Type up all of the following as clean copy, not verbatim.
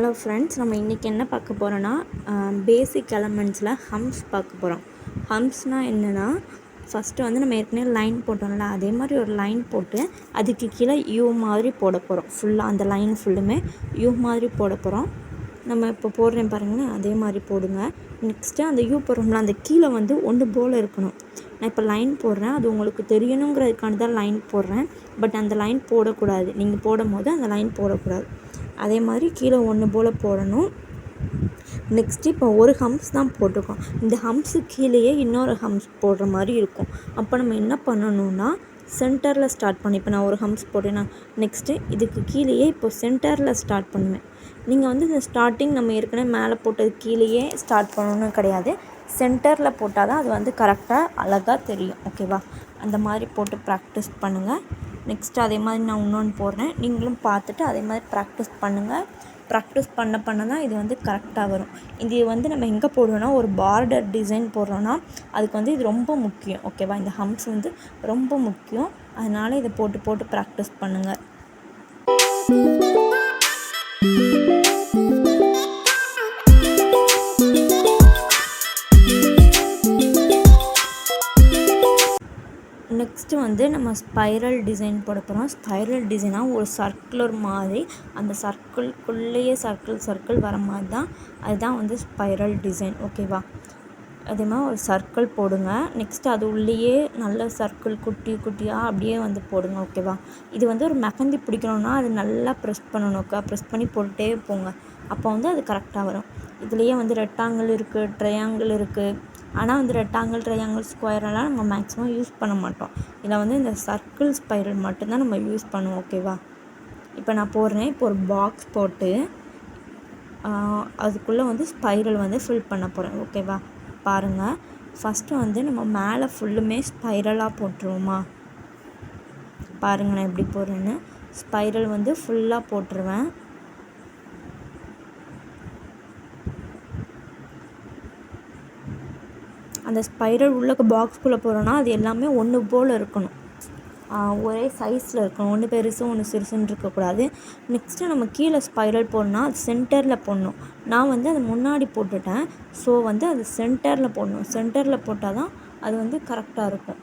Hello friends, நம்ம இன்றைக்கி என்ன பார்க்க போகிறோன்னா பேசிக் எலமெண்ட்ஸில் ஹம்ஸ் பார்க்க போகிறோம். ஹம்ஸ்னால் என்னென்னா, ஃபஸ்ட்டு வந்து நம்ம ஏற்கனவே லைன் போட்டோம்ல, அதே மாதிரி ஒரு லைன் போட்டு அதுக்கு கீழே யூ மாதிரி போட போகிறோம். ஃபுல்லாக அந்த லைன் ஃபுல்லுமே யூ மாதிரி போட போகிறோம். நம்ம இப்போ போடுறேன் பாருங்களேன், அதே மாதிரி போடுங்க. நெக்ஸ்ட்டு அந்த யூ போடுறோம்ல, அந்த கீழே வந்து ஒன்று போல் இருக்கணும். நான் இப்போ லைன் போடுறேன், அது உங்களுக்கு தெரியணுங்கிறதுக்காண்டி தான் லைன் போடுறேன். பட் அந்த லைன் போடக்கூடாது, நீங்கள் போடும் போது அந்த லைன் போடக்கூடாது. அதே மாதிரி கீழே ஒன்று போல் போடணும். நெக்ஸ்ட்டு இப்போ ஒரு ஹம்ஸ் தான் போட்டிருக்கோம். இந்த ஹம்ஸு கீழேயே இன்னொரு ஹம்ஸ் போடுற மாதிரி இருக்கும். அப்போ நம்ம என்ன பண்ணணும்னா, சென்டரில் ஸ்டார்ட் பண்ணி, இப்போ நான் ஒரு ஹம்ஸ் போட்டேன்னா நெக்ஸ்ட்டு இதுக்கு கீழேயே இப்போ சென்டரில் ஸ்டார்ட் பண்ணுவேன். நீங்கள் வந்து இந்த ஸ்டார்டிங் நம்ம ஏற்கனவே மேலே போட்டது கீழேயே ஸ்டார்ட் பண்ணணும்னு கிடையாது. சென்டரில் போட்டால் தான் அது வந்து கரெக்டாக அழகாக தெரியும். ஓகேவா? அந்த மாதிரி போட்டு ப்ராக்டிஸ் பண்ணுங்கள். நெக்ஸ்ட்டு அதே மாதிரி நான் இன்னொன்று போடுறேன், நீங்களும் பார்த்துட்டு அதே மாதிரி ப்ராக்டிஸ் பண்ணுங்கள். ப்ராக்டிஸ் பண்ண தான் இது வந்து கரெக்டாக வரும். இது வந்து நம்ம எங்கே போடுறோன்னா, ஒரு பார்டர் டிசைன் போடுறோன்னா அதுக்கு வந்து இது ரொம்ப முக்கியம். ஓகேவா? இந்த ஹம்ஸ் வந்து ரொம்ப முக்கியம். அதனால் இதை போட்டு ப்ராக்டிஸ் பண்ணுங்கள். நெக்ஸ்ட்டு வந்து நம்ம ஸ்பைரல் டிசைன் போட போகிறோம். ஸ்பைரல் டிசைனாக ஒரு சர்க்குலர் மாதிரி, அந்த சர்க்கிள்குள்ளேயே சர்க்கிள் வர மாதிரி தான், அதுதான் வந்து ஸ்பைரல் டிசைன். ஓகேவா? அதே மாதிரி ஒரு சர்க்கிள் போடுங்க. நெக்ஸ்ட்டு அது உள்ளேயே நல்ல சர்க்கிள் குட்டியாக அப்படியே வந்து போடுங்க. ஓகேவா? இது வந்து ஒரு மெஹந்தி பிடிக்கணுன்னா அது நல்லா ப்ரெஸ் பண்ணணும். ப்ரெஸ் பண்ணி போட்டுகிட்டே போங்க, அப்போ வந்து அது கரெக்டாக வரும். இதுலேயே வந்து ரெக்டாங்கிள் இருக்குது, ட்ரையாங்கிள் இருக்குது. ஆனால் வந்து ரெக்டாங்கிள், ட்ரையாங்கிள், ஸ்கொயரெல்லாம் நம்ம மேக்ஸிமம் யூஸ் பண்ண மாட்டோம். இதில் வந்து இந்த சர்க்கிள் ஸ்பைரல் மட்டும்தான் நம்ம யூஸ் பண்ணுவோம். ஓகேவா? இப்போ நான் போடுறேன். இப்போ ஒரு பாக்ஸ் போட்டு அதுக்குள்ளே வந்து ஸ்பைரல் வந்து ஃபில் பண்ண போகிறேன். ஓகேவா? பாருங்கள். ஃபஸ்ட்டு வந்து நம்ம மேலே ஃபுல்லுமே ஸ்பைரலாக போட்டுருவோமா? பாருங்கள் நான் எப்படி போடுறேன்னு. ஸ்பைரல் வந்து ஃபுல்லாக போட்டுருவேன். அந்த ஸ்பைரல் உள்ள பாக்ஸ்குள்ளே போகிறோன்னா அது எல்லாமே ஒன்று போல் இருக்கணும், ஒரே சைஸில் இருக்கணும். ஒன்று பெருசு ஒன்று சிறுசுன்னு இருக்கக்கூடாது. நெக்ஸ்ட்டு நம்ம கீழே ஸ்பைரல் போடணும்னா அது சென்டரில் போடணும். நான் வந்து அது முன்னாடி போட்டுட்டேன். ஸோ வந்து அது சென்டரில் போடணும். சென்டரில் போட்டால் தான் அது வந்து கரெக்டாக இருக்கும்.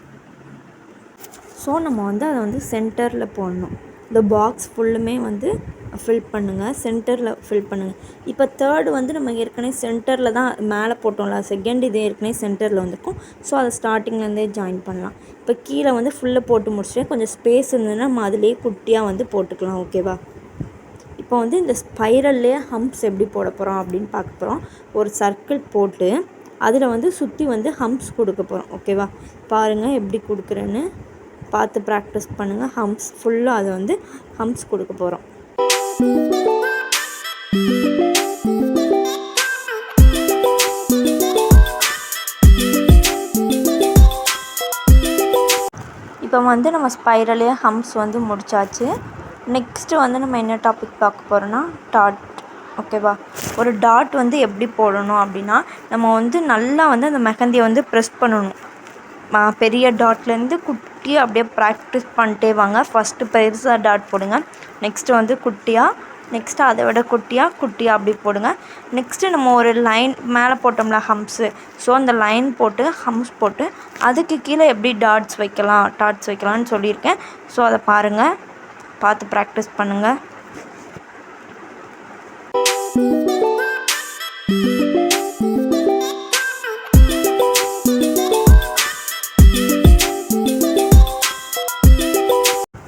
ஸோ நம்ம வந்து அதை வந்து சென்டரில் போடணும். இந்த பாக்ஸ் ஃபுல்லுமே வந்து ஃபில் பண்ணுங்கள், சென்டரில் ஃபில் பண்ணுங்கள். இப்போ தேர்டு வந்து நம்ம ஏற்கனவே சென்டரில் தான் மேலே போட்டோம்ல, செகண்ட் இது ஏற்கனவே சென்டரில் வந்துருக்கும். ஸோ அதை ஸ்டார்டிங்லேருந்தே ஜாயின் பண்ணலாம். இப்போ கீழே வந்து ஃபுல்லாக போட்டு முடிச்சுட்டு கொஞ்சம் ஸ்பேஸ் இருந்ததுன்னா நம்ம அதிலே குட்டியாக வந்து போட்டுக்கலாம். ஓகேவா? இப்போ வந்து இந்த ஸ்பைரல்லே ஹம்ப்ஸ் எப்படி போட போகிறோம் அப்படின்னு பார்க்க போகிறோம். ஒரு சர்க்கிள் போட்டு அதில் வந்து சுற்றி வந்து ஹம்ப்ஸ் கொடுக்க போகிறோம். ஓகேவா? பாருங்கள் எப்படி கொடுக்குறேன்னு பார்த்து ப்ராக்டிஸ் பண்ணுங்கள். ஹம்ப்ஸ் ஃபுல்லாக அதை வந்து ஹம்ப்ஸ் கொடுக்க போகிறோம். இப்போ வந்து நம்ம ஸ்பைரலே ஹம்ப்ஸ் வந்து முடிச்சாச்சு. நெக்ஸ்ட்டு வந்து நம்ம என்ன டாபிக் பார்க்க போகிறோன்னா டாட். ஓகேவா? ஒரு டாட் வந்து எப்படி போடணும் அப்படின்னா, நம்ம வந்து நல்லா வந்து அந்த மெஹந்தியை வந்து ப்ரெஸ் பண்ணணும். பெரிய டாட்லேருந்து குட்டியாக அப்படியே ப்ராக்டிஸ் பண்ணிட்டே வாங்க. ஃபஸ்ட்டு பெருசாக டாட் போடுங்க, நெக்ஸ்ட்டு வந்து குட்டியாக, நெக்ஸ்ட்டு அதை விட குட்டியாக அப்படி போடுங்க. நெக்ஸ்ட்டு நம்ம ஒரு லைன் மேலே போட்டோம்ல ஹம்ஸு, ஸோ அந்த லைன் போட்டு ஹம்ஸ் போட்டு அதுக்கு கீழே எப்படி டாட்ஸ் வைக்கலாம்னு சொல்லியிருக்கேன். ஸோ அதை பாருங்கள், பார்த்து ப்ராக்டிஸ் பண்ணுங்கள்.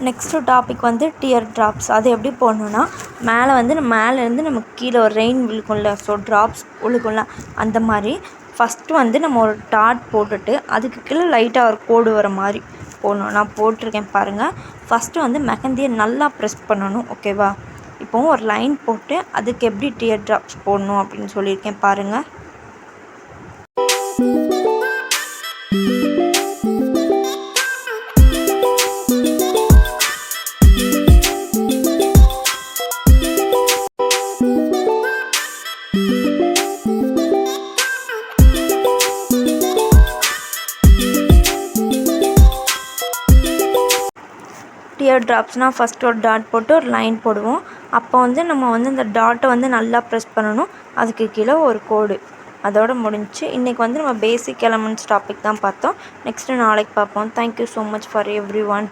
நெக்ஸ்ட்டு டாபிக் வந்து டியர் ட்ராப்ஸ். அது எப்படி போடணுன்னா, மேலே வந்து மேலேருந்து நமக்கு கீழே ஒரு ரெயின் விழுக்கும்ல, ஸோ ட்ராப்ஸ் விழுக்கும்ல, அந்த மாதிரி ஃபஸ்ட்டு வந்து நம்ம ஒரு டாட் போட்டுட்டு அதுக்கு கீழே லைட்டாக ஒரு கோடு வர மாதிரி போடணும். நான் போட்டிருக்கேன் பாருங்கள். ஃபஸ்ட்டு வந்து மெஹந்தியை நல்லா ப்ரெஸ் பண்ணணும். ஓகேவா? இப்போது ஒரு லைன் போட்டு அதுக்கு எப்படி டியர் ட்ராப்ஸ் போடணும் அப்படின்னு சொல்லியிருக்கேன் பாருங்கள். டியர் ட்ராப்ஸ்னால் ஃபஸ்ட்டு ஒரு டாட் போட்டு ஒரு லைன் போடுவோம். அப்போ வந்து நம்ம வந்து இந்த டாட்டை வந்து நல்லா ப்ரெஸ் பண்ணணும். அதுக்கு கீழே ஒரு கோடு. அதோட முடிஞ்சிச்சு. இன்றைக்கி வந்து நம்ம பேசிக் எலமெண்ட்ஸ் டாபிக் தான் பார்த்தோம். நெக்ஸ்ட்டு நாளைக்கு பார்ப்போம். Thank you so much for every one.